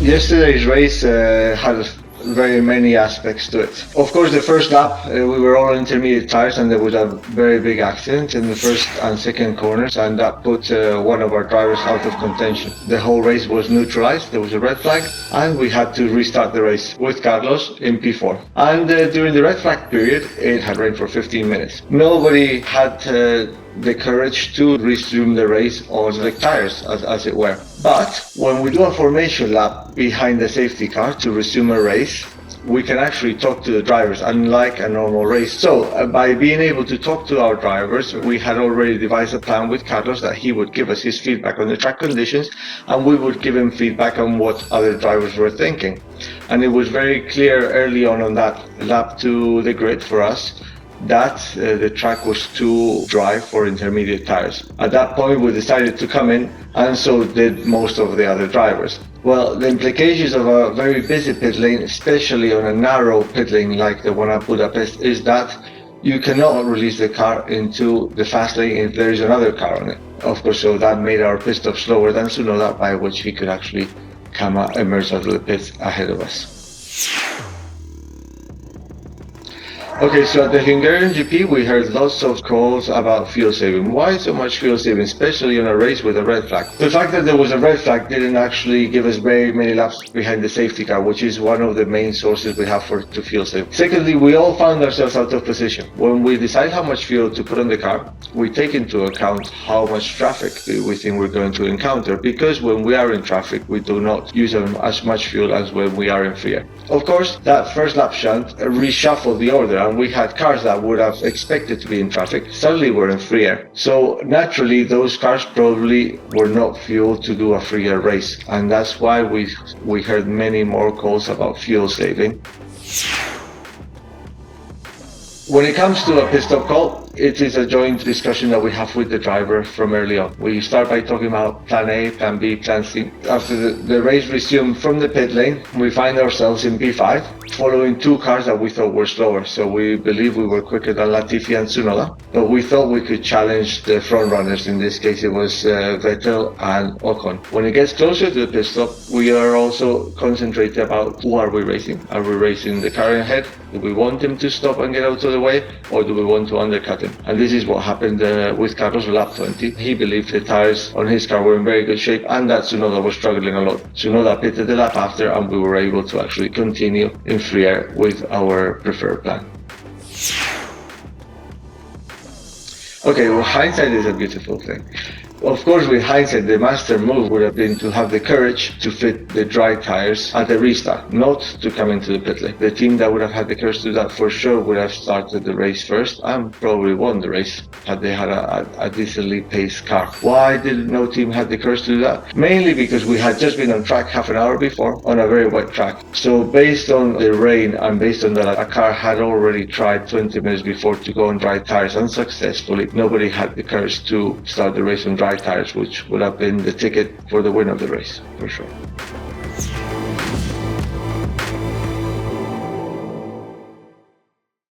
Yesterday's race had very many aspects to it. Of course, the first lap, we were all on intermediate tires and there was a very big accident in the first and second corners, and that put one of our drivers out of contention. The whole race was neutralized, there was a red flag, and we had to restart the race with Carlos in P4. And during the red flag period, it had rained for 15 minutes. Nobody had the courage to resume the race on slick tires, as it were. But when we do a formation lap behind the safety car to resume a race, we can actually talk to the drivers, unlike a normal race. So by being able to talk to our drivers, we had already devised a plan with Carlos that he would give us his feedback on the track conditions, and we would give him feedback on what other drivers were thinking. And it was very clear early on that lap to the grid for us that the track was too dry for intermediate tires. At that point, we decided to come in, and so did most of the other drivers. Well, the implications of a very busy pit lane, especially on a narrow pit lane like the one at Budapest, is that you cannot release the car into the fast lane if there is another car on it. Of course, so that made our pit stop slower than Tsunoda, by which he could actually emerge out of the pits ahead of us. Okay, so at the Hungarian GP, we heard lots of calls about fuel saving. Why so much fuel saving, especially in a race with a red flag? The fact that there was a red flag didn't actually give us very many laps behind the safety car, which is one of the main sources we have to fuel save. Secondly, we all found ourselves out of position. When we decide how much fuel to put on the car, we take into account how much traffic we think we're going to encounter, because when we are in traffic, we do not use as much fuel as when we are in free air. Of course, that first lap shunt reshuffled the order, and we had cars that would have expected to be in traffic suddenly were in free air. So naturally, those cars probably were not fueled to do a free air race, and that's why we heard many more calls about fuel saving. When it comes to a pit stop call, it is a joint discussion that we have with the driver from early on. We start by talking about plan A, plan B, plan C. After the race resumed from the pit lane, we find ourselves in P5, following two cars that we thought were slower. So we believe we were quicker than Latifi and Tsunoda, but we thought we could challenge the front runners. In this case, it was Vettel and Ocon. When it gets closer to the pit stop, we are also concentrated about who are we racing. Are we racing the car ahead? Do we want him to stop and get out of the way, or do we want to undercut him? And this is what happened with Carlos lap 20. He believed the tires on his car were in very good shape and that Tsunoda was struggling a lot. Tsunoda pitted the lap after, and we were able to actually continue in free air with our preferred plan. Okay, well, hindsight is a beautiful thing. Of course, with hindsight, the master move would have been to have the courage to fit the dry tires at the restart, not to come into the pit lane. The team that would have had the courage to do that for sure would have started the race first and probably won the race had they had a decently paced car. Why did no team have the courage to do that? Mainly because we had just been on track half an hour before on a very wet track. So based on the rain and based on that a car had already tried 20 minutes before to go on dry tires unsuccessfully, nobody had the courage to start the race on dry tires, which would have been the ticket for the win of the race, for sure.